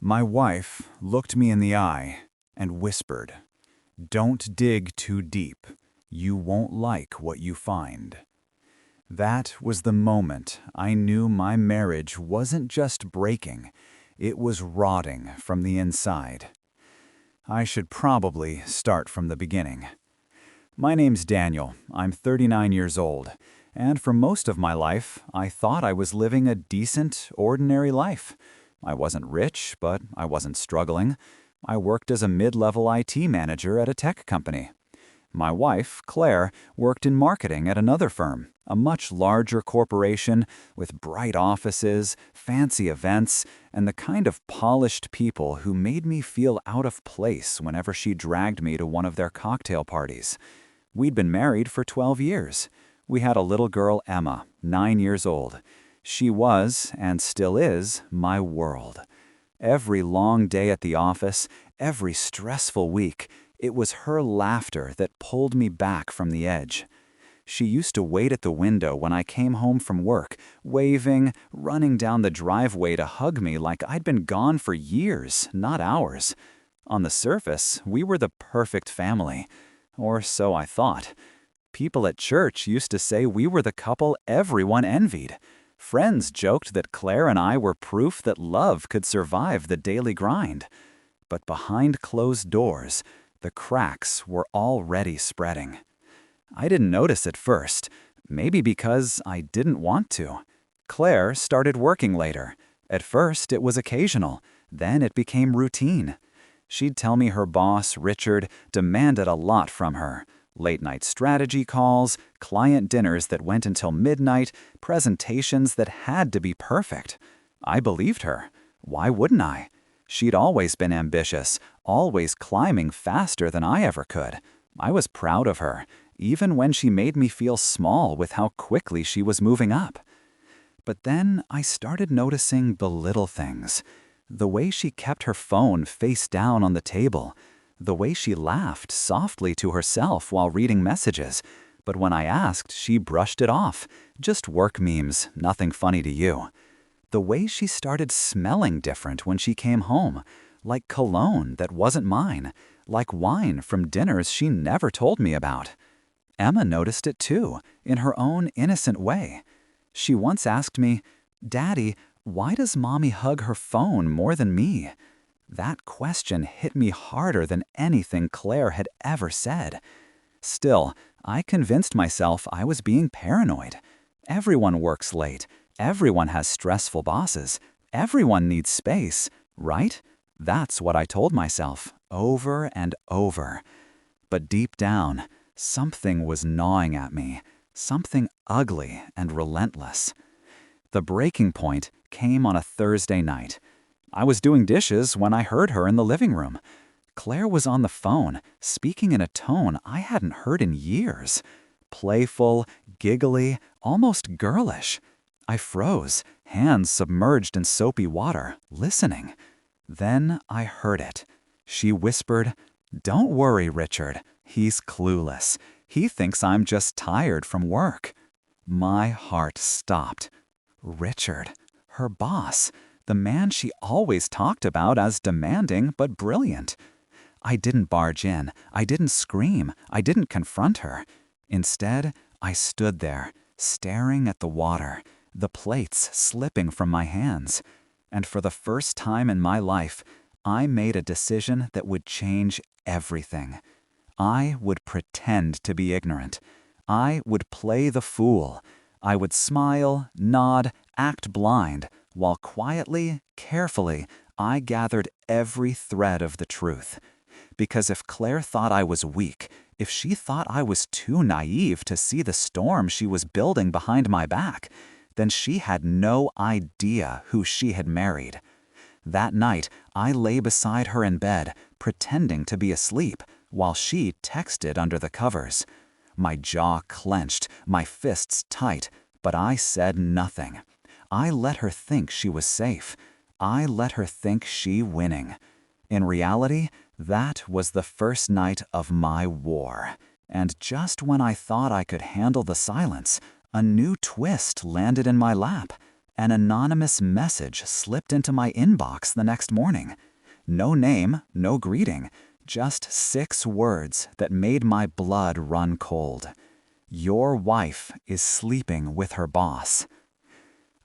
My wife looked me in the eye and whispered, "Don't dig too deep. You won't like what you find." That was the moment I knew my marriage wasn't just breaking, it was rotting from the inside. I should probably start from the beginning. My name's Daniel. I'm 39 years old, and for most of my life, I thought I was living a decent, ordinary life. I wasn't rich, but I wasn't struggling. I worked as a mid-level IT manager at a tech company. My wife, Claire, worked in marketing at another firm, a much larger corporation with bright offices, fancy events, and the kind of polished people who made me feel out of place whenever she dragged me to one of their cocktail parties. We'd been married for 12 years. We had a little girl, Emma, 9 years old. She was, and still is, my world. Every long day at the office, every stressful week, it was her laughter that pulled me back from the edge. She used to wait at the window when I came home from work, waving, running down the driveway to hug me like I'd been gone for years, not hours. On the surface, we were the perfect family. Or so I thought. People at church used to say we were the couple everyone envied. Friends joked that Claire and I were proof that love could survive the daily grind. But behind closed doors, the cracks were already spreading. I didn't notice at first, maybe because I didn't want to. Claire started working later. At first, it was occasional. Then it became routine. She'd tell me her boss, Richard, demanded a lot from her. Late-night strategy calls, client dinners that went until midnight, presentations that had to be perfect. I believed her. Why wouldn't I? She'd always been ambitious, always climbing faster than I ever could. I was proud of her, even when she made me feel small with how quickly she was moving up. But then I started noticing the little things. The way she kept her phone face down on the table. The way she laughed softly to herself while reading messages, but when I asked, she brushed it off. Just work memes, nothing funny to you. The way she started smelling different when she came home, like cologne that wasn't mine, like wine from dinners she never told me about. Emma noticed it too, in her own innocent way. She once asked me, "Daddy, why does Mommy hug her phone more than me?" That question hit me harder than anything Claire had ever said. Still, I convinced myself I was being paranoid. Everyone works late. Everyone has stressful bosses. Everyone needs space, right? That's what I told myself, over and over. But deep down, something was gnawing at me, something ugly and relentless. The breaking point came on a Thursday night. I was doing dishes when I heard her in the living room. Claire was on the phone, speaking in a tone I hadn't heard in years. Playful, giggly, almost girlish. I froze, hands submerged in soapy water, listening. Then I heard it. She whispered, "Don't worry, Richard. He's clueless. He thinks I'm just tired from work." My heart stopped. Richard, her boss. The man she always talked about as demanding but brilliant. I didn't barge in. I didn't scream. I didn't confront her. Instead, I stood there, staring at the water, the plates slipping from my hands. And for the first time in my life, I made a decision that would change everything. I would pretend to be ignorant. I would play the fool. I would smile, nod, act blind, while quietly, carefully, I gathered every thread of the truth. Because if Claire thought I was weak, if she thought I was too naive to see the storm she was building behind my back, then she had no idea who she had married. That night, I lay beside her in bed, pretending to be asleep, while she texted under the covers. My jaw clenched, my fists tight, but I said nothing. I let her think she was safe. I let her think she winning. In reality, that was the first night of my war. And just when I thought I could handle the silence, a new twist landed in my lap. An anonymous message slipped into my inbox the next morning. No name, no greeting, just 6 words that made my blood run cold. Your wife is sleeping with her boss.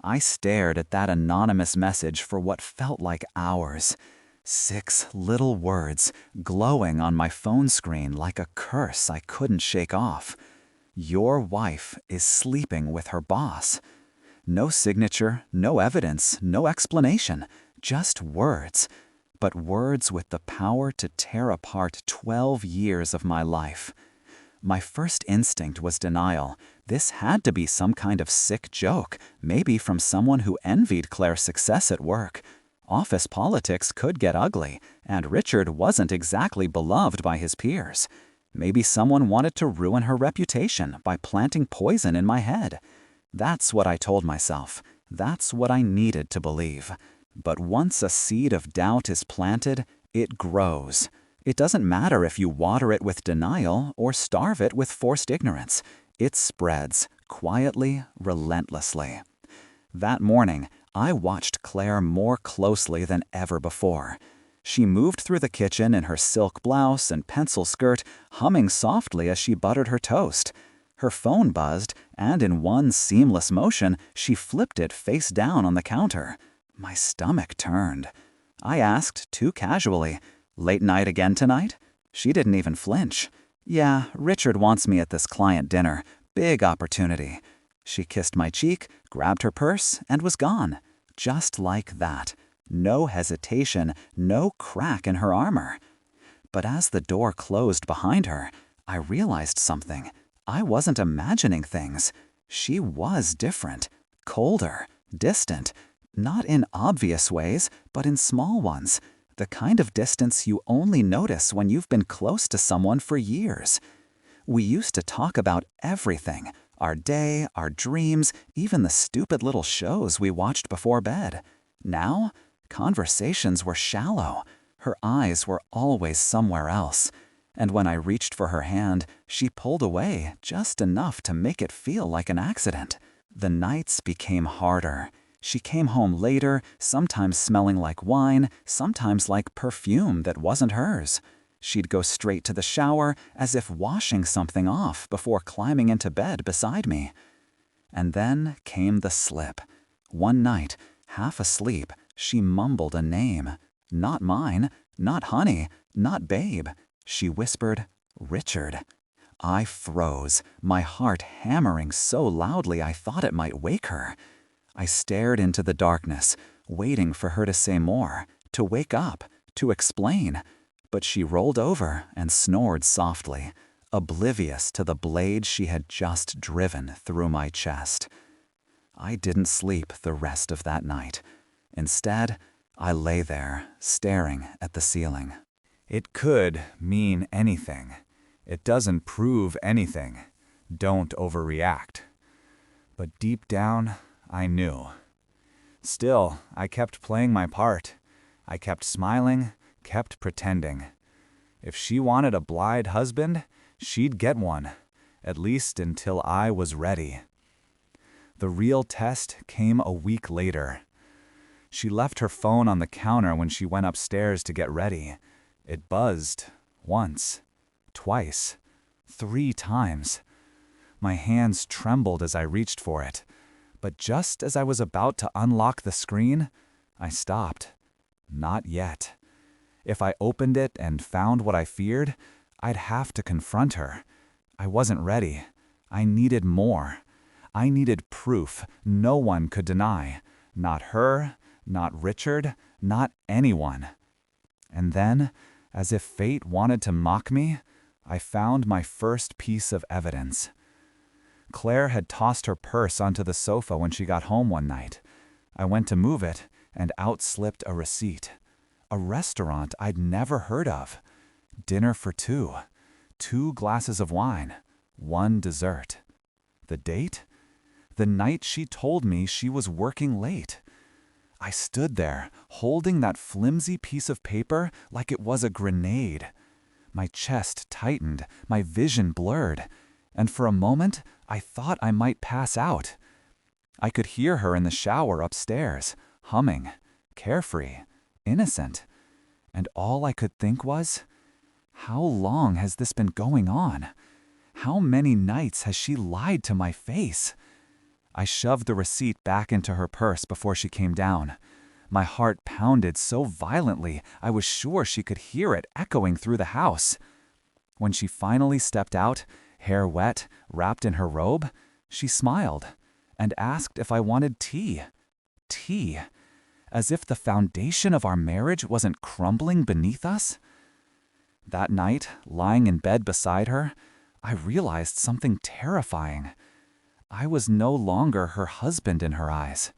I stared at that anonymous message for what felt like hours. 6 little words glowing on my phone screen like a curse I couldn't shake off. Your wife is sleeping with her boss. No signature, no evidence, no explanation, just words. But words with the power to tear apart 12 years of my life. My first instinct was denial. This had to be some kind of sick joke, maybe from someone who envied Claire's success at work. Office politics could get ugly, and Richard wasn't exactly beloved by his peers. Maybe someone wanted to ruin her reputation by planting poison in my head. That's what I told myself. That's what I needed to believe. But once a seed of doubt is planted, it grows. It doesn't matter if you water it with denial or starve it with forced ignorance. It spreads, quietly, relentlessly. That morning, I watched Claire more closely than ever before. She moved through the kitchen in her silk blouse and pencil skirt, humming softly as she buttered her toast. Her phone buzzed, and in one seamless motion, she flipped it face down on the counter. My stomach turned. I asked, too casually, "Late night again tonight?" She didn't even flinch. "Yeah, Richard wants me at this client dinner. Big opportunity." She kissed my cheek, grabbed her purse, and was gone. Just like that. No hesitation, no crack in her armor. But as the door closed behind her, I realized something. I wasn't imagining things. She was different, colder, distant, not in obvious ways, but in small ones. The kind of distance you only notice when you've been close to someone for years. We used to talk about everything, our day, our dreams, even the stupid little shows we watched before bed. Now, conversations were shallow. Her eyes were always somewhere else. And when I reached for her hand, she pulled away just enough to make it feel like an accident. The nights became harder. She came home later, sometimes smelling like wine, sometimes like perfume that wasn't hers. She'd go straight to the shower, as if washing something off before climbing into bed beside me. And then came the slip. One night, half asleep, she mumbled a name. Not mine, not honey, not babe. She whispered, "Richard." I froze, my heart hammering so loudly I thought it might wake her. I stared into the darkness, waiting for her to say more, to wake up, to explain. But she rolled over and snored softly, oblivious to the blade she had just driven through my chest. I didn't sleep the rest of that night. Instead, I lay there, staring at the ceiling. It could mean anything. It doesn't prove anything. Don't overreact. But deep down, I knew. Still, I kept playing my part. I kept smiling, kept pretending. If she wanted a blithe husband, she'd get one, at least until I was ready. The real test came a week later. She left her phone on the counter when she went upstairs to get ready. It buzzed once, twice, 3 times. My hands trembled as I reached for it. But just as I was about to unlock the screen, I stopped. Not yet. If I opened it and found what I feared, I'd have to confront her. I wasn't ready. I needed more. I needed proof no one could deny. Not her, not Richard, not anyone. And then, as if fate wanted to mock me, I found my first piece of evidence. Claire had tossed her purse onto the sofa when she got home one night. I went to move it, and out slipped a receipt. A restaurant I'd never heard of. Dinner for 2. 2 glasses of wine. 1 dessert. The date? The night she told me she was working late. I stood there, holding that flimsy piece of paper like it was a grenade. My chest tightened, my vision blurred, and for a moment, I thought I might pass out. I could hear her in the shower upstairs, humming, carefree, innocent. And all I could think was, how long has this been going on? How many nights has she lied to my face? I shoved the receipt back into her purse before she came down. My heart pounded so violently I was sure she could hear it echoing through the house. When she finally stepped out, hair wet, wrapped in her robe, she smiled and asked if I wanted tea. Tea. As if the foundation of our marriage wasn't crumbling beneath us. That night, lying in bed beside her, I realized something terrifying. I was no longer her husband in her eyes.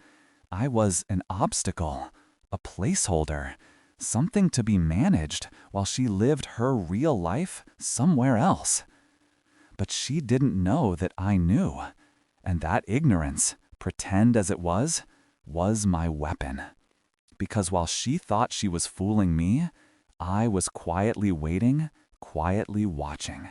I was an obstacle, a placeholder, something to be managed while she lived her real life somewhere else. But she didn't know that I knew, and that ignorance, pretend as it was my weapon. Because while she thought she was fooling me, I was quietly waiting, quietly watching.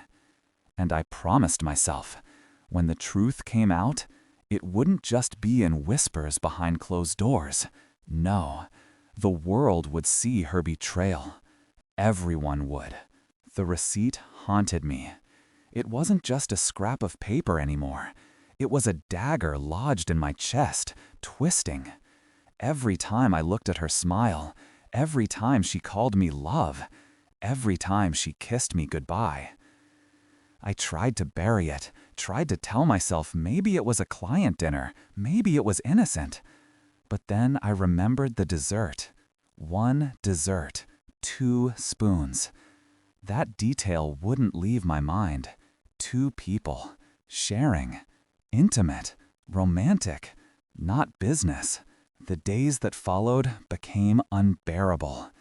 And I promised myself, when the truth came out, it wouldn't just be in whispers behind closed doors. No, the world would see her betrayal. Everyone would. The receipt haunted me. It wasn't just a scrap of paper anymore. It was a dagger lodged in my chest, twisting. Every time I looked at her smile, every time she called me love, every time she kissed me goodbye. I tried to bury it, tried to tell myself maybe it was a client dinner, maybe it was innocent. But then I remembered the dessert. One dessert, 2 spoons. That detail wouldn't leave my mind. 2 people, sharing, intimate, romantic, not business. The days that followed became unbearable.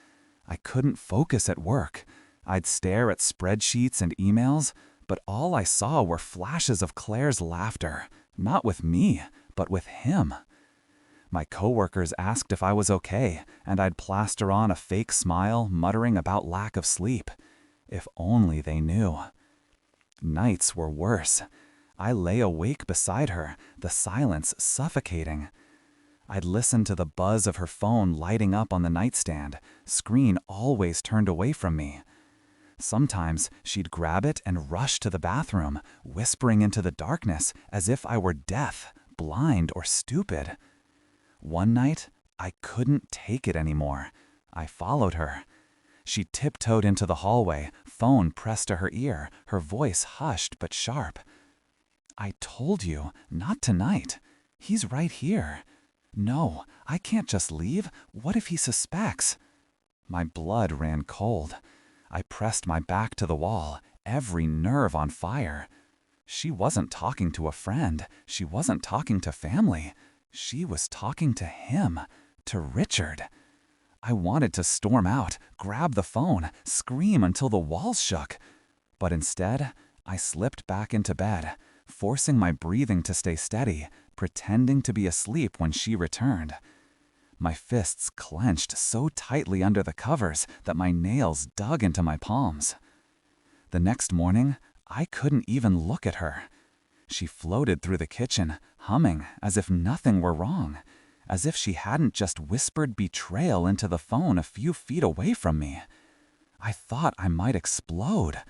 I couldn't focus at work. I'd stare at spreadsheets and emails, but all I saw were flashes of Claire's laughter, not with me, but with him. My coworkers asked if I was okay, and I'd plaster on a fake smile, muttering about lack of sleep. If only they knew. Nights were worse. I lay awake beside her, the silence suffocating. I'd listen to the buzz of her phone lighting up on the nightstand, screen always turned away from me. Sometimes she'd grab it and rush to the bathroom, whispering into the darkness as if I were deaf, blind, or stupid. One night, I couldn't take it anymore. I followed her. She tiptoed into the hallway, phone pressed to her ear, her voice hushed but sharp. "I told you, not tonight. He's right here. No, I can't just leave. What if he suspects?" My blood ran cold. I pressed my back to the wall, every nerve on fire. She wasn't talking to a friend. She wasn't talking to family. She was talking to him, to Richard. I wanted to storm out, grab the phone, scream until the walls shook. But instead, I slipped back into bed, forcing my breathing to stay steady, pretending to be asleep when she returned. My fists clenched so tightly under the covers that my nails dug into my palms. The next morning, I couldn't even look at her. She floated through the kitchen, humming as if nothing were wrong, as if she hadn't just whispered betrayal into the phone a few feet away from me. I thought I might explode.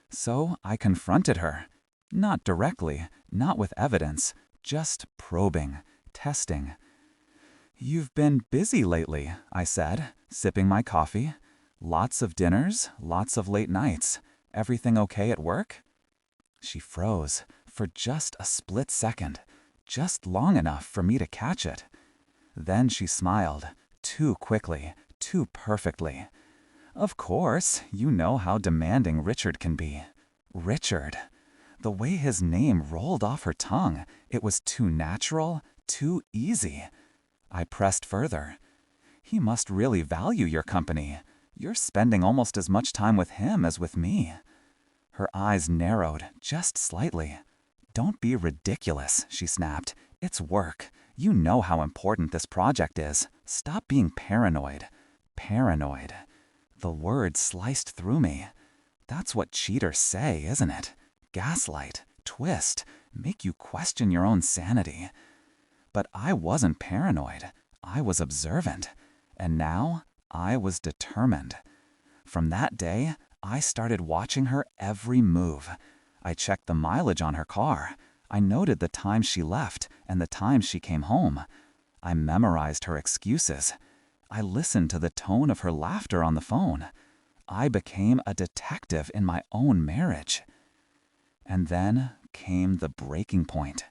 So I confronted her. Not directly, not with evidence, just probing, testing. "You've been busy lately," I said, sipping my coffee. "Lots of dinners, lots of late nights. Everything okay at work?" She froze for just a split second, just long enough for me to catch it. Then she smiled, too quickly, too perfectly. "Of course, you know how demanding Richard can be." Richard. The way his name rolled off her tongue, it was too natural, too easy. I pressed further. "He must really value your company. You're spending almost as much time with him as with me." Her eyes narrowed, just slightly. "Don't be ridiculous," she snapped. "It's work. You know how important this project is. Stop being paranoid." Paranoid. The word sliced through me. That's what cheaters say, isn't it? Gaslight, twist, make you question your own sanity. But I wasn't paranoid. I was observant. And now I was determined. From that day, I started watching her every move. I checked the mileage on her car. I noted the time she left and the time she came home. I memorized her excuses. I listened to the tone of her laughter on the phone. I became a detective in my own marriage. And then came the breaking point.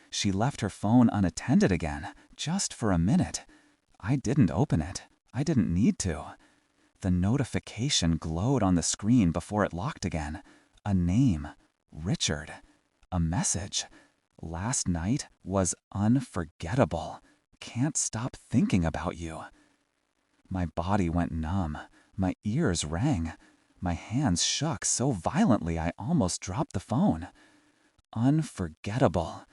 She left her phone unattended again, just for a minute. I didn't open it. I didn't need to. The notification glowed on the screen before it locked again. A name, Richard. A message. Last night was unforgettable. Can't stop thinking about you. My body went numb. My ears rang. My hands shook so violently I almost dropped the phone. Unforgettable.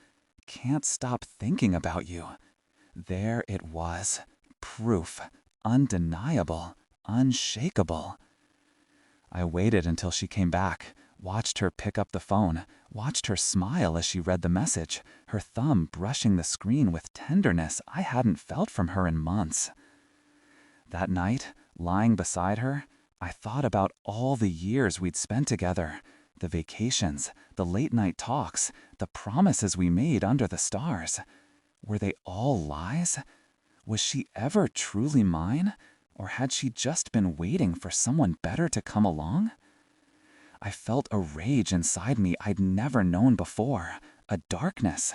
Can't stop thinking about you. There it was. Proof. Undeniable. Unshakable. I waited until she came back, watched her pick up the phone, watched her smile as she read the message, her thumb brushing the screen with tenderness I hadn't felt from her in months. That night, lying beside her, I thought about all the years we'd spent together, the vacations, the late-night talks, the promises we made under the stars. Were they all lies? Was she ever truly mine, or had she just been waiting for someone better to come along? I felt a rage inside me I'd never known before, a darkness.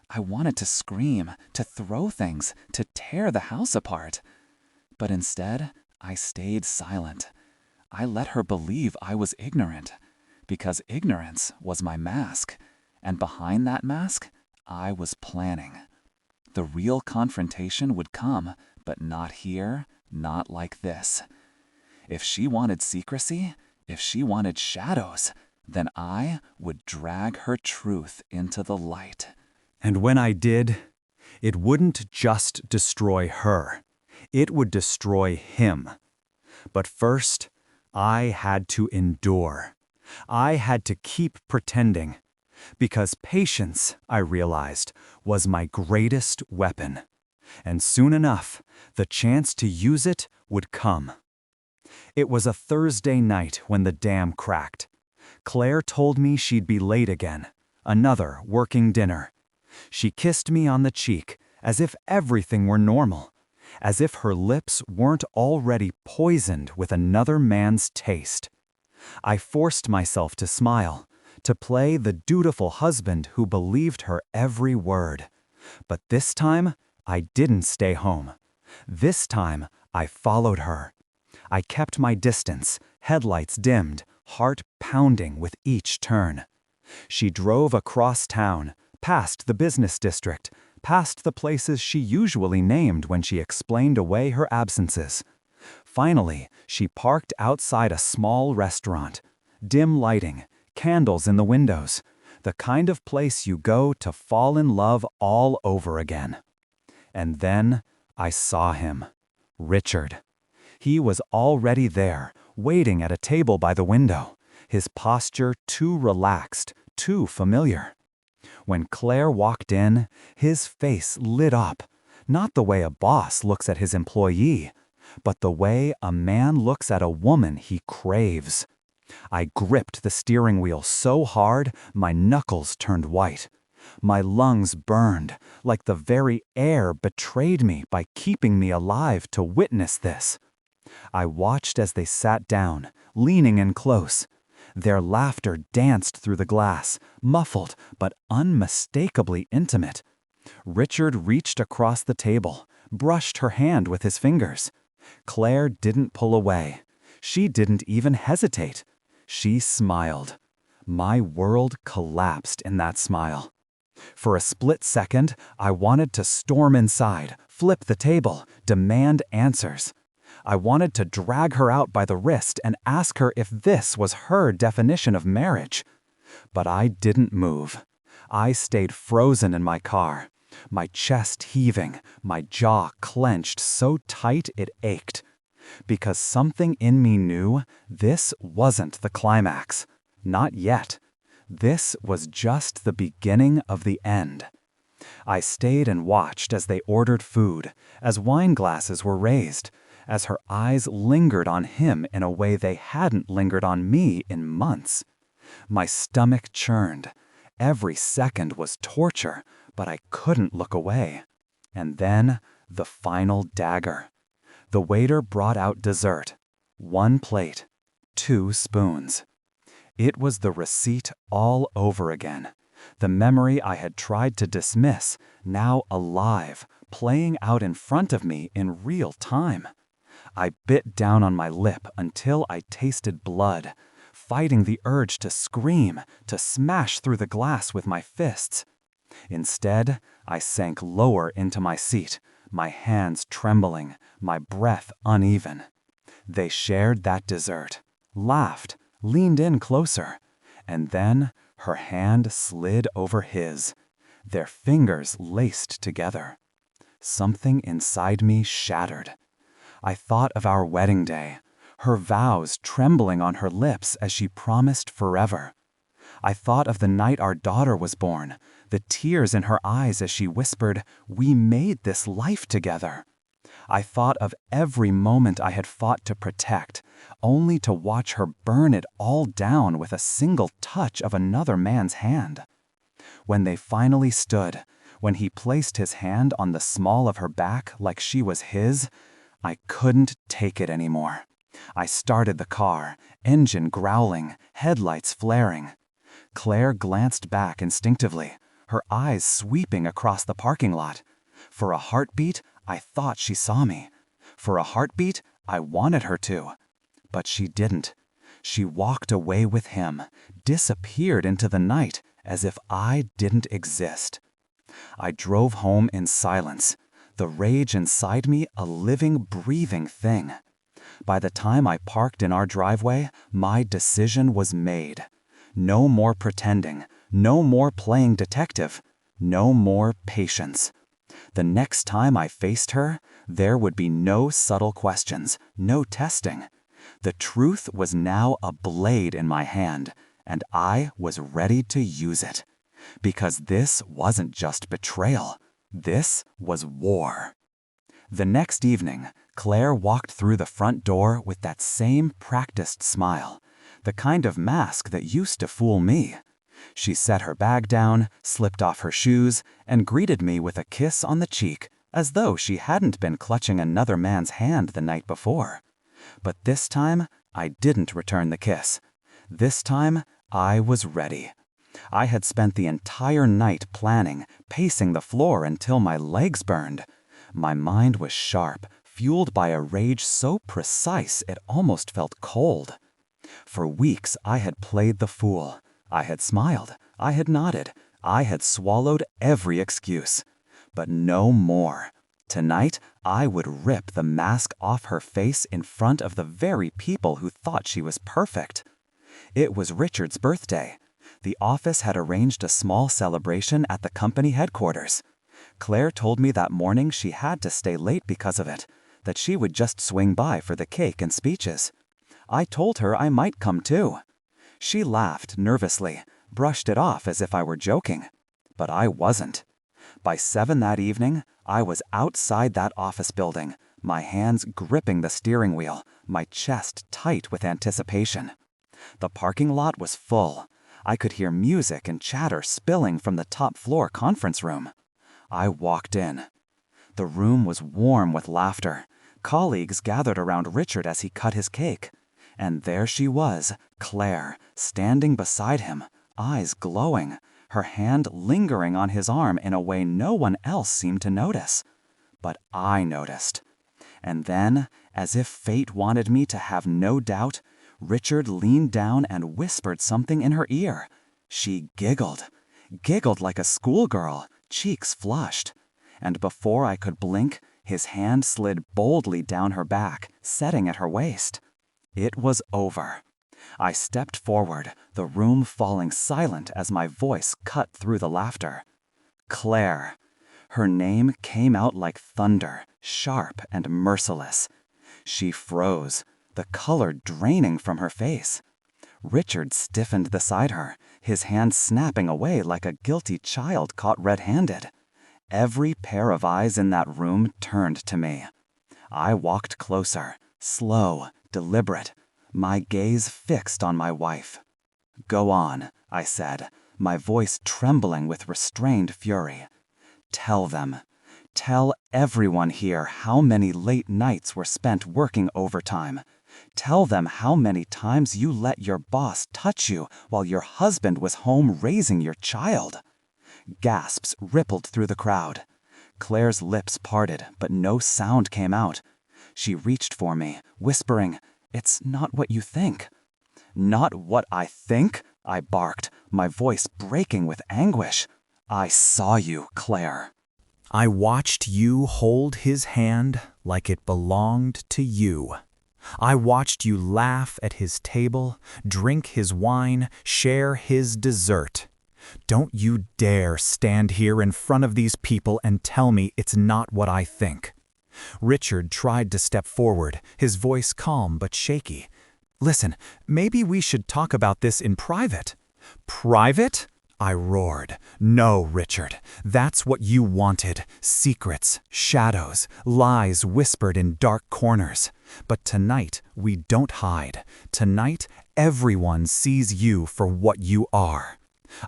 I wanted to scream, to throw things, to tear the house apart. But instead, I stayed silent. I let her believe I was ignorant, because ignorance was my mask, and behind that mask, I was planning. The real confrontation would come, but not here, not like this. If she wanted secrecy, if she wanted shadows, then I would drag her truth into the light. And when I did, it wouldn't just destroy her. It would destroy him. But first, I had to endure. I had to keep pretending. Because patience, I realized, was my greatest weapon. And soon enough, the chance to use it would come. It was a Thursday night when the dam cracked. Claire told me she'd be late again. Another working dinner. She kissed me on the cheek, as if everything were normal. As if her lips weren't already poisoned with another man's taste. I forced myself to smile, to play the dutiful husband who believed her every word. But this time, I didn't stay home. This time, I followed her. I kept my distance, headlights dimmed, heart pounding with each turn. She drove across town, past the business district, past the places she usually named when she explained away her absences. Finally, she parked outside a small restaurant. Dim lighting, candles in the windows, the kind of place you go to fall in love all over again. And then I saw him, Richard. He was already there, waiting at a table by the window, his posture too relaxed, too familiar. When Claire walked in, his face lit up, not the way a boss looks at his employee, but the way a man looks at a woman he craves. I gripped the steering wheel so hard, my knuckles turned white. My lungs burned, like the very air betrayed me by keeping me alive to witness this. I watched as they sat down, leaning in close. Their laughter danced through the glass, muffled but unmistakably intimate. Richard reached across the table, brushed her hand with his fingers. Claire didn't pull away. She didn't even hesitate. She smiled. My world collapsed in that smile. For a split second, I wanted to storm inside, flip the table, demand answers. I wanted to drag her out by the wrist and ask her if this was her definition of marriage. But I didn't move. I stayed frozen in my car, my chest heaving, my jaw clenched so tight it ached. Because something in me knew this wasn't the climax. Not yet. This was just the beginning of the end. I stayed and watched as they ordered food, as wine glasses were raised, as her eyes lingered on him in a way they hadn't lingered on me in months. My stomach churned. Every second was torture, but I couldn't look away. And then, the final dagger. The waiter brought out dessert. 1 plate, 2 spoons. It was the receipt all over again. The memory I had tried to dismiss, now alive, playing out in front of me in real time. I bit down on my lip until I tasted blood, fighting the urge to scream, to smash through the glass with my fists. Instead, I sank lower into my seat, my hands trembling, my breath uneven. They shared that dessert, laughed, leaned in closer, and then her hand slid over his, their fingers laced together. Something inside me shattered. I thought of our wedding day, her vows trembling on her lips as she promised forever. I thought of the night our daughter was born, the tears in her eyes as she whispered, "We made this life together." I thought of every moment I had fought to protect, only to watch her burn it all down with a single touch of another man's hand. When they finally stood, when he placed his hand on the small of her back like she was his, I couldn't take it anymore. I started the car, engine growling, headlights flaring. Claire glanced back instinctively, her eyes sweeping across the parking lot. For a heartbeat, I thought she saw me. For a heartbeat, I wanted her to. But she didn't. She walked away with him, disappeared into the night as if I didn't exist. I drove home in silence, the rage inside me a living, breathing thing. By the time I parked in our driveway, my decision was made. No more pretending, no more playing detective, no more patience. The next time I faced her, there would be no subtle questions, no testing. The truth was now a blade in my hand, and I was ready to use it. Because this wasn't just betrayal, this was war. The next evening, Claire walked through the front door with that same practiced smile, the kind of mask that used to fool me. She set her bag down, slipped off her shoes, and greeted me with a kiss on the cheek, as though she hadn't been clutching another man's hand the night before. But this time, I didn't return the kiss. This time, I was ready. I had spent the entire night planning, pacing the floor until my legs burned. My mind was sharp, fueled by a rage so precise it almost felt cold. For weeks, I had played the fool. I had smiled. I had nodded. I had swallowed every excuse. But no more. Tonight, I would rip the mask off her face in front of the very people who thought she was perfect. It was Richard's birthday. The office had arranged a small celebration at the company headquarters. Claire told me that morning she had to stay late because of it, that she would just swing by for the cake and speeches. I told her I might come too. She laughed nervously, brushed it off as if I were joking. But I wasn't. By 7 that evening, I was outside that office building, my hands gripping the steering wheel, my chest tight with anticipation. The parking lot was full. I could hear music and chatter spilling from the top floor conference room. I walked in. The room was warm with laughter. Colleagues gathered around Richard as he cut his cake. And there she was, Claire, standing beside him, eyes glowing, her hand lingering on his arm in a way no one else seemed to notice. But I noticed. And then, as if fate wanted me to have no doubt, Richard leaned down and whispered something in her ear. She giggled like a schoolgirl, cheeks flushed. And before I could blink, his hand slid boldly down her back, setting at her waist. It was over. I stepped forward, the room falling silent as my voice cut through the laughter. Claire. Her name came out like thunder, sharp and merciless. She froze, the color draining from her face. Richard stiffened beside her, his hand snapping away like a guilty child caught red-handed. Every pair of eyes in that room turned to me. I walked closer, slow, deliberate, my gaze fixed on my wife. "Go on," I said, my voice trembling with restrained fury. "Tell them. Tell everyone here how many late nights were spent working overtime. Tell them how many times you let your boss touch you while your husband was home raising your child." Gasps rippled through the crowd. Claire's lips parted, but no sound came out. She reached for me, whispering, "It's not what you think." "Not what I think?" I barked, my voice breaking with anguish. "I saw you, Claire." I watched you hold his hand like it belonged to you. I watched you laugh at his table, drink his wine, share his dessert. Don't you dare stand here in front of these people and tell me it's not what I think. Richard tried to step forward, his voice calm but shaky. "Listen, maybe we should talk about this in private." "Private?" I roared. "No, Richard, that's what you wanted. Secrets, shadows, lies whispered in dark corners. But tonight, we don't hide. Tonight, everyone sees you for what you are."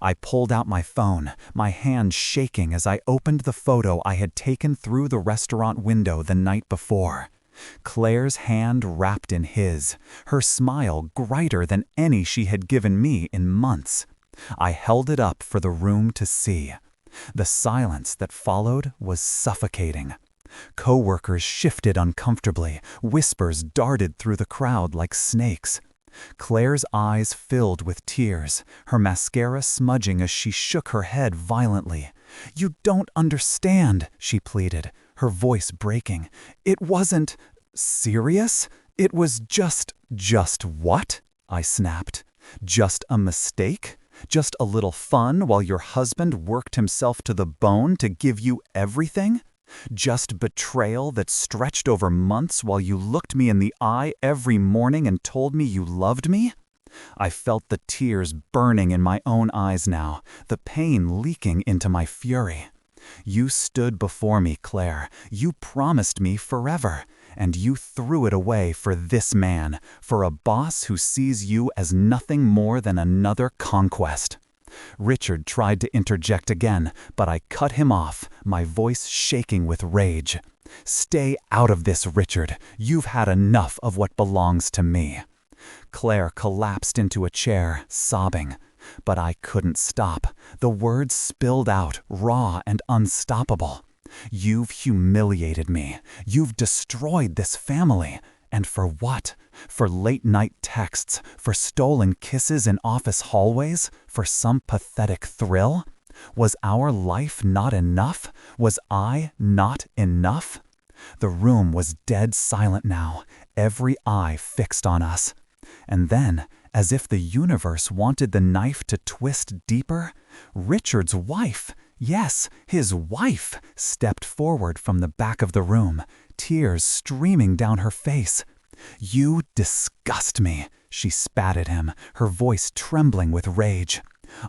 I pulled out my phone, my hand shaking as I opened the photo I had taken through the restaurant window the night before. Claire's hand wrapped in his, her smile brighter than any she had given me in months. I held it up for the room to see. The silence that followed was suffocating. Coworkers shifted uncomfortably, whispers darted through the crowd like snakes. Claire's eyes filled with tears, her mascara smudging as she shook her head violently. "You don't understand," she pleaded, her voice breaking. "It wasn't serious. It was just what?" I snapped. "Just a mistake? Just a little fun while your husband worked himself to the bone to give you everything? Just betrayal that stretched over months while you looked me in the eye every morning and told me you loved me?" I felt the tears burning in my own eyes now, the pain leaking into my fury. "You stood before me, Claire. You promised me forever, and you threw it away for this man, for a boss who sees you as nothing more than another conquest." Richard tried to interject again, but I cut him off, my voice shaking with rage. "Stay out of this, Richard. You've had enough of what belongs to me." Claire collapsed into a chair, sobbing. But I couldn't stop. The words spilled out, raw and unstoppable. "You've humiliated me. You've destroyed this family. And for what? For late-night texts, for stolen kisses in office hallways, for some pathetic thrill? Was our life not enough? Was I not enough?" The room was dead silent now, every eye fixed on us. And then, as if the universe wanted the knife to twist deeper, Richard's wife, yes, his wife, stepped forward from the back of the room, tears streaming down her face. "You disgust me," she spat at him, her voice trembling with rage.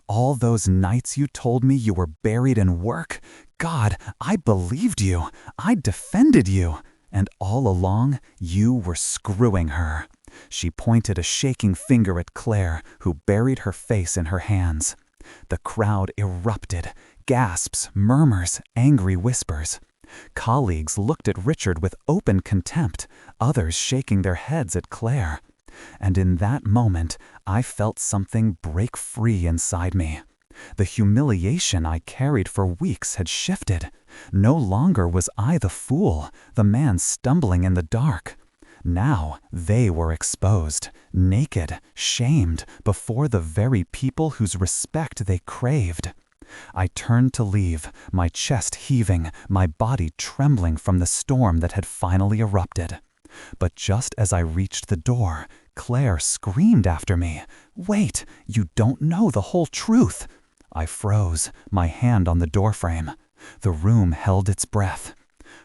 "All those nights you told me you were buried in work, God, I believed you. I defended you. And all along, you were screwing her." She pointed a shaking finger at Claire, who buried her face in her hands. The crowd erupted, gasps, murmurs, angry whispers. Colleagues looked at Richard with open contempt, others shaking their heads at Claire. And in that moment, I felt something break free inside me. The humiliation I carried for weeks had shifted. No longer was I the fool, the man stumbling in the dark. Now they were exposed, naked, shamed, before the very people whose respect they craved. I turned to leave, my chest heaving, my body trembling from the storm that had finally erupted. But just as I reached the door, Claire screamed after me, "Wait, you don't know the whole truth." I froze, my hand on the doorframe. The room held its breath.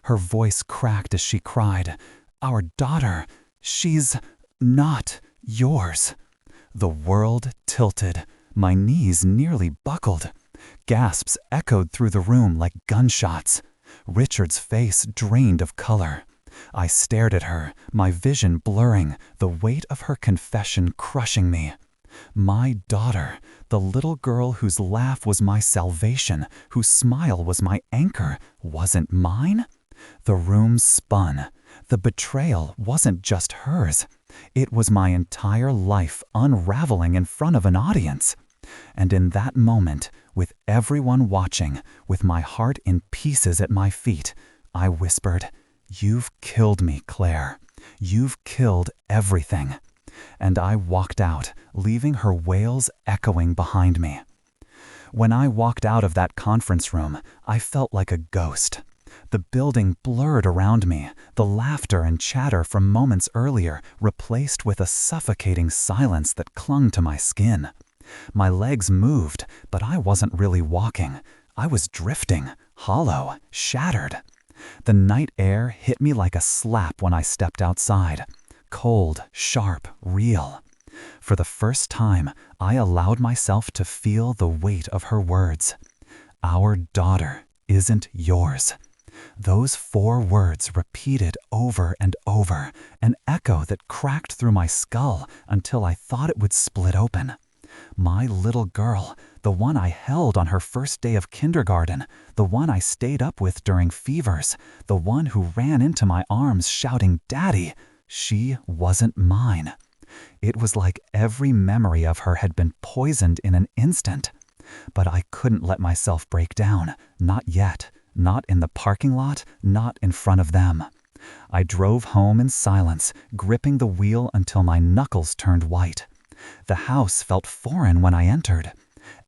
Her voice cracked as she cried, "Our daughter, she's not yours." The world tilted. My knees nearly buckled. Gasps echoed through the room like gunshots. Richard's face drained of color. I stared at her, my vision blurring, the weight of her confession crushing me. My daughter, the little girl whose laugh was my salvation, whose smile was my anchor, wasn't mine? The room spun. The betrayal wasn't just hers. It was my entire life unraveling in front of an audience. And in that moment, with everyone watching, with my heart in pieces at my feet, I whispered, "You've killed me, Claire. You've killed everything." And I walked out, leaving her wails echoing behind me. When I walked out of that conference room, I felt like a ghost. The building blurred around me, the laughter and chatter from moments earlier replaced with a suffocating silence that clung to my skin. My legs moved, but I wasn't really walking. I was drifting, hollow, shattered. The night air hit me like a slap when I stepped outside. Cold, sharp, real. For the first time, I allowed myself to feel the weight of her words. "Our daughter isn't yours." Those 4 words repeated over and over, an echo that cracked through my skull until I thought it would split open. My little girl, the one I held on her first day of kindergarten, the one I stayed up with during fevers, the one who ran into my arms shouting, "Daddy," she wasn't mine. It was like every memory of her had been poisoned in an instant. But I couldn't let myself break down, not yet. Not in the parking lot, not in front of them. I drove home in silence, gripping the wheel until my knuckles turned white. The house felt foreign when I entered.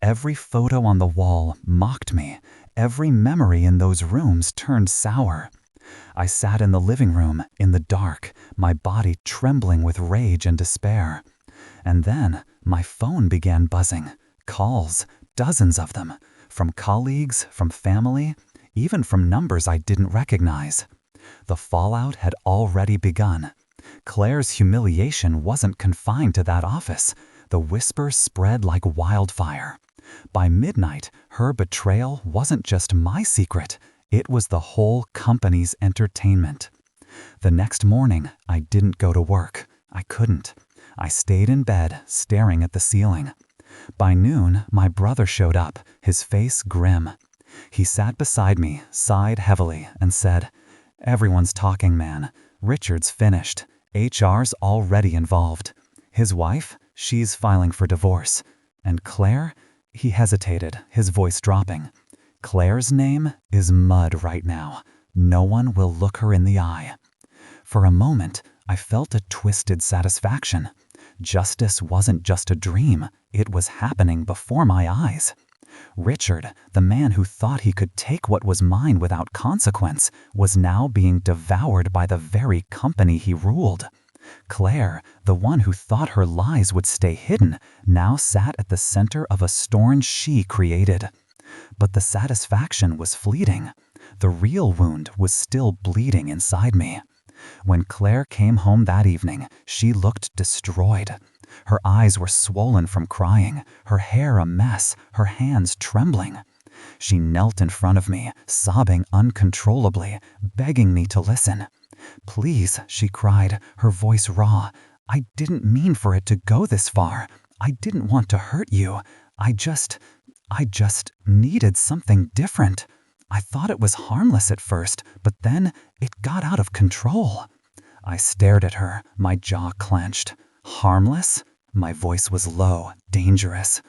Every photo on the wall mocked me. Every memory in those rooms turned sour. I sat in the living room, in the dark, my body trembling with rage and despair. And then my phone began buzzing. Calls, dozens of them, from colleagues, from family, even from numbers I didn't recognize. The fallout had already begun. Claire's humiliation wasn't confined to that office. The whispers spread like wildfire. By midnight, her betrayal wasn't just my secret. It was the whole company's entertainment. The next morning, I didn't go to work. I couldn't. I stayed in bed, staring at the ceiling. By noon, my brother showed up, his face grim. He sat beside me, sighed heavily, and said, "Everyone's talking, man. Richard's finished. HR's already involved. His wife, she's filing for divorce. And Claire?" He hesitated, his voice dropping. "Claire's name is mud right now. No one will look her in the eye." For a moment, I felt a twisted satisfaction. Justice wasn't just a dream. It was happening before my eyes. Richard, the man who thought he could take what was mine without consequence, was now being devoured by the very company he ruled. Claire, the one who thought her lies would stay hidden, now sat at the center of a storm she created. But the satisfaction was fleeting. The real wound was still bleeding inside me. When Claire came home that evening, she looked destroyed. Her eyes were swollen from crying, her hair a mess, her hands trembling. She knelt in front of me, sobbing uncontrollably, begging me to listen. "Please," she cried, her voice raw. "I didn't mean for it to go this far. I didn't want to hurt you. I just needed something different. I thought it was harmless at first, but then it got out of control." I stared at her, my jaw clenched. "Harmless?" My voice was low, dangerous.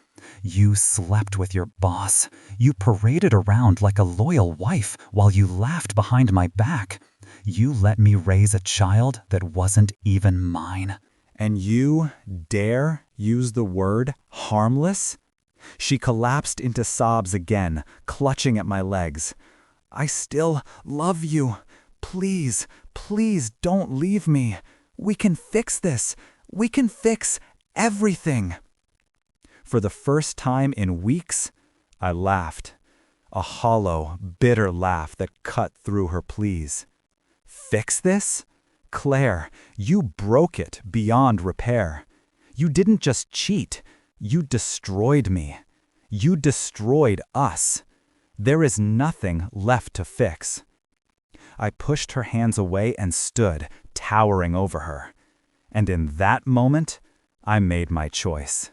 "You slept with your boss. You paraded around like a loyal wife while you laughed behind my back. You let me raise a child that wasn't even mine." And you dare use the word harmless? She collapsed into sobs again, clutching at my legs. "I still love you. Please, please don't leave me. We can fix this. We can fix everything." For the first time in weeks, I laughed. A hollow, bitter laugh that cut through her pleas. "Fix this? Claire, you broke it beyond repair. You didn't just cheat, you destroyed me. You destroyed us. There is nothing left to fix." I pushed her hands away and stood, towering over her. And in that moment, I made my choice.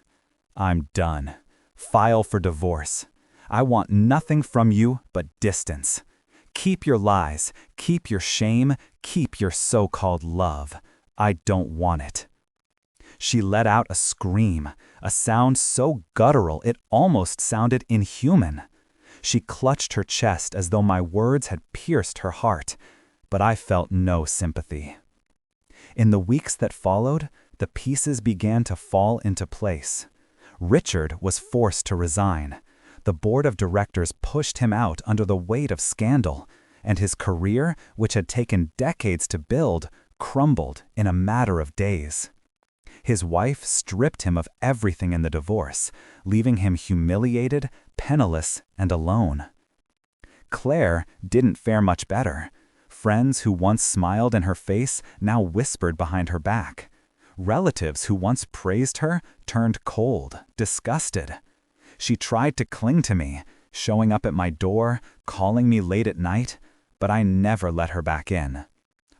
I'm done. File for divorce. I want nothing from you but distance. Keep your lies, keep your shame, keep your so-called love. I don't want it. She let out a scream, a sound so guttural it almost sounded inhuman. She clutched her chest as though my words had pierced her heart, but I felt no sympathy. In the weeks that followed, the pieces began to fall into place. Richard was forced to resign. The board of directors pushed him out under the weight of scandal, and his career, which had taken decades to build, crumbled in a matter of days. His wife stripped him of everything in the divorce, leaving him humiliated, penniless, and alone. Claire didn't fare much better. Friends who once smiled in her face now whispered behind her back. Relatives who once praised her turned cold, disgusted. She tried to cling to me, showing up at my door, calling me late at night, but I never let her back in.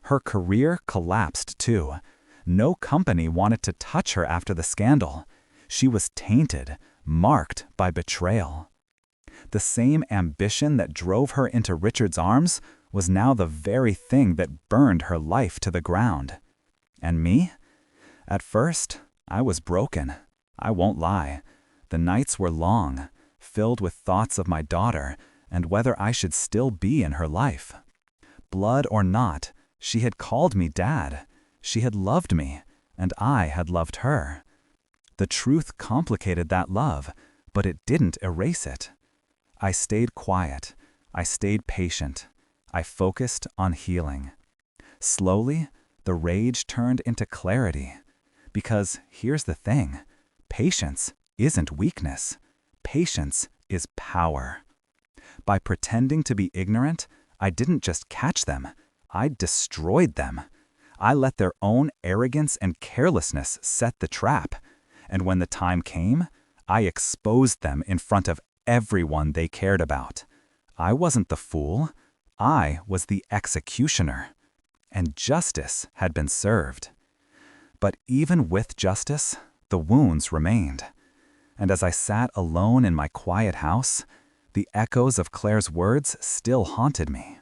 Her career collapsed too. No company wanted to touch her after the scandal. She was tainted, marked by betrayal. The same ambition that drove her into Richard's arms was now the very thing that burned her life to the ground. And me? At first, I was broken. I won't lie. The nights were long, filled with thoughts of my daughter and whether I should still be in her life. Blood or not, she had called me dad. She had loved me, and I had loved her. The truth complicated that love, but it didn't erase it. I stayed quiet. I stayed patient. I focused on healing. Slowly, the rage turned into clarity. Because here's the thing, patience isn't weakness. Patience is power. By pretending to be ignorant, I didn't just catch them, I destroyed them. I let their own arrogance and carelessness set the trap, and when the time came, I exposed them in front of everyone they cared about. I wasn't the fool, I was the executioner, and justice had been served. But even with justice, the wounds remained. And as I sat alone in my quiet house, the echoes of Claire's words still haunted me.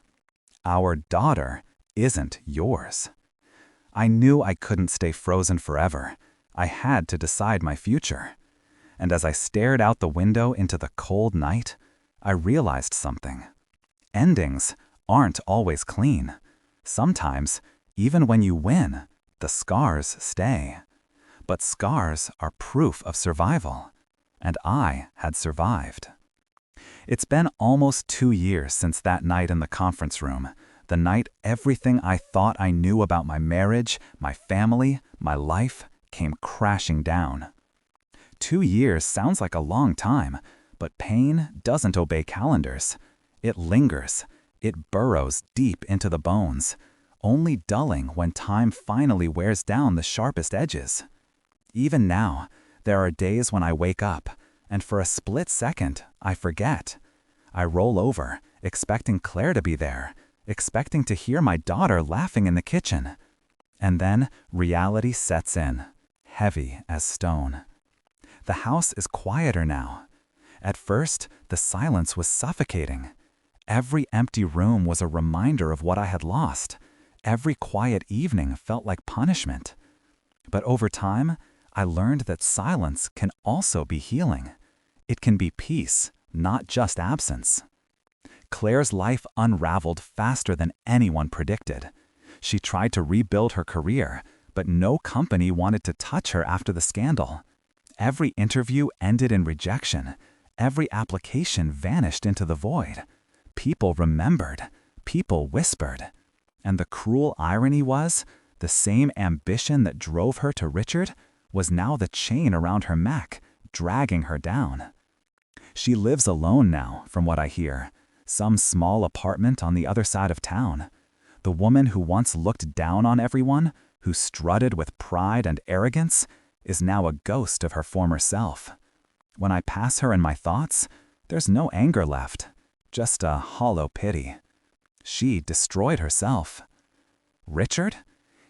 Our daughter isn't yours. I knew I couldn't stay frozen forever. I had to decide my future. And as I stared out the window into the cold night, I realized something. Endings aren't always clean. Sometimes, even when you win, the scars stay. But scars are proof of survival. And I had survived. It's been almost 2 years since that night in the conference room, the night everything I thought I knew about my marriage, my family, my life came crashing down. 2 years sounds like a long time, but pain doesn't obey calendars. It lingers. It burrows deep into the bones, only dulling when time finally wears down the sharpest edges. Even now, there are days when I wake up, and for a split second, I forget. I roll over, expecting Claire to be there, expecting to hear my daughter laughing in the kitchen. And then reality sets in, heavy as stone. The house is quieter now. At first, the silence was suffocating. Every empty room was a reminder of what I had lost. Every quiet evening felt like punishment. But over time, I learned that silence can also be healing. It can be peace, not just absence. Claire's life unraveled faster than anyone predicted. She tried to rebuild her career, but no company wanted to touch her after the scandal. Every interview ended in rejection. Every application vanished into the void. People remembered. People whispered. And the cruel irony was, the same ambition that drove her to Richard was now the chain around her neck, dragging her down. She lives alone now, from what I hear, some small apartment on the other side of town. The woman who once looked down on everyone, who strutted with pride and arrogance, is now a ghost of her former self. When I pass her in my thoughts, there's no anger left, just a hollow pity. She destroyed herself. Richard?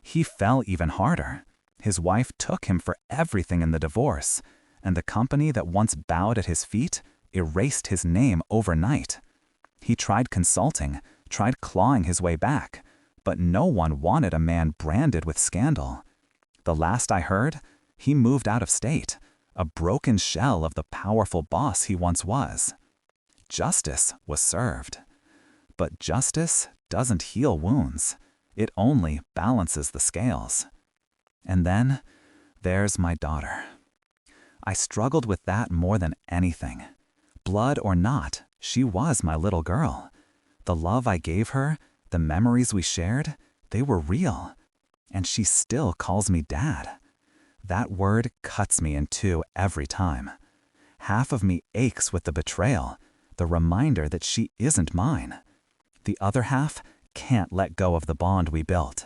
He fell even harder. His wife took him for everything in the divorce, and the company that once bowed at his feet erased his name overnight. He tried consulting, tried clawing his way back, but no one wanted a man branded with scandal. The last I heard, he moved out of state, a broken shell of the powerful boss he once was. Justice was served. But justice doesn't heal wounds. It only balances the scales. And then there's my daughter. I struggled with that more than anything. Blood or not, she was my little girl. The love I gave her, the memories we shared, they were real. And she still calls me Dad. That word cuts me in two every time. Half of me aches with the betrayal, the reminder that she isn't mine. The other half can't let go of the bond we built.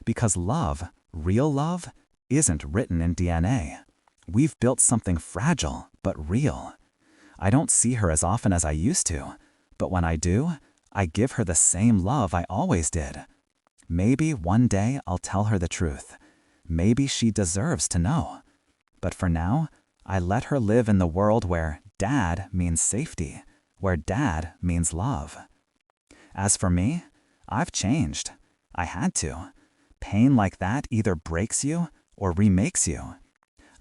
Because love, real love, isn't written in DNA. We've built something fragile, but real. I don't see her as often as I used to, but when I do, I give her the same love I always did. Maybe one day I'll tell her the truth. Maybe she deserves to know. But for now, I let her live in the world where Dad means safety, where Dad means love. As for me, I've changed. I had to. Pain like that either breaks you or remakes you.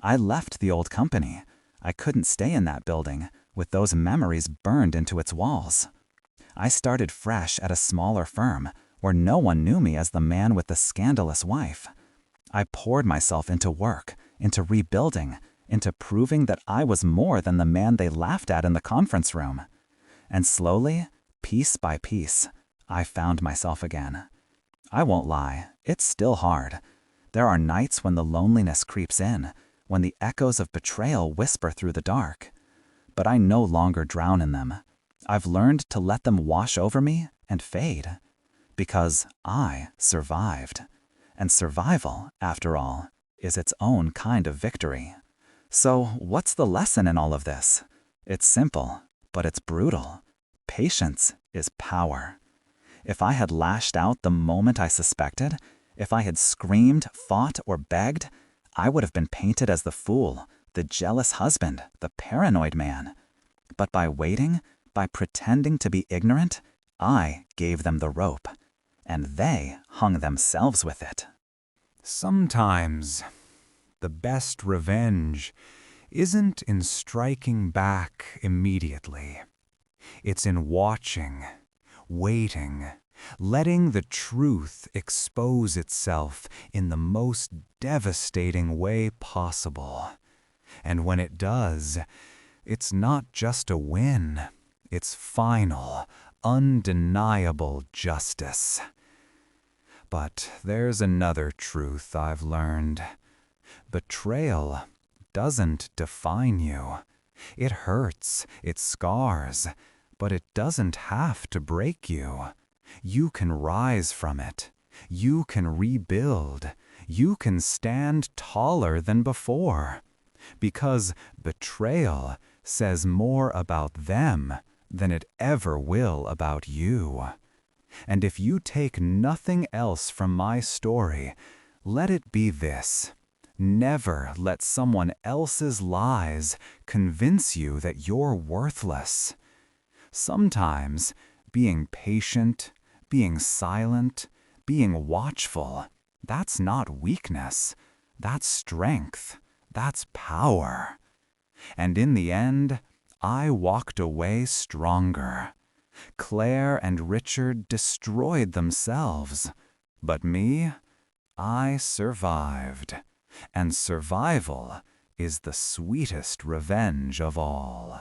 I left the old company. I couldn't stay in that building, with those memories burned into its walls. I started fresh at a smaller firm, where no one knew me as the man with the scandalous wife. I poured myself into work, into rebuilding, into proving that I was more than the man they laughed at in the conference room. And slowly, piece by piece, I found myself again. I won't lie, it's still hard. There are nights when the loneliness creeps in, when the echoes of betrayal whisper through the dark. But I no longer drown in them. I've learned to let them wash over me and fade. Because I survived. And survival, after all, is its own kind of victory. So what's the lesson in all of this? It's simple, but it's brutal. Patience is power. If I had lashed out the moment I suspected, if I had screamed, fought, or begged, I would have been painted as the fool, the jealous husband, the paranoid man. But by waiting, by pretending to be ignorant, I gave them the rope, and they hung themselves with it. Sometimes the best revenge isn't in striking back immediately. It's in watching, waiting, letting the truth expose itself in the most devastating way possible. And when it does, it's not just a win, it's final, undeniable justice. But there's another truth I've learned. Betrayal doesn't define you. It hurts, it scars, but it doesn't have to break you. You can rise from it. You can rebuild. You can stand taller than before. Because betrayal says more about them than it ever will about you. And if you take nothing else from my story, let it be this. Never let someone else's lies convince you that you're worthless. Sometimes being patient, being silent, being watchful, that's not weakness. That's strength. That's power. And in the end, I walked away stronger. Claire and Richard destroyed themselves. But me, I survived. And survival is the sweetest revenge of all.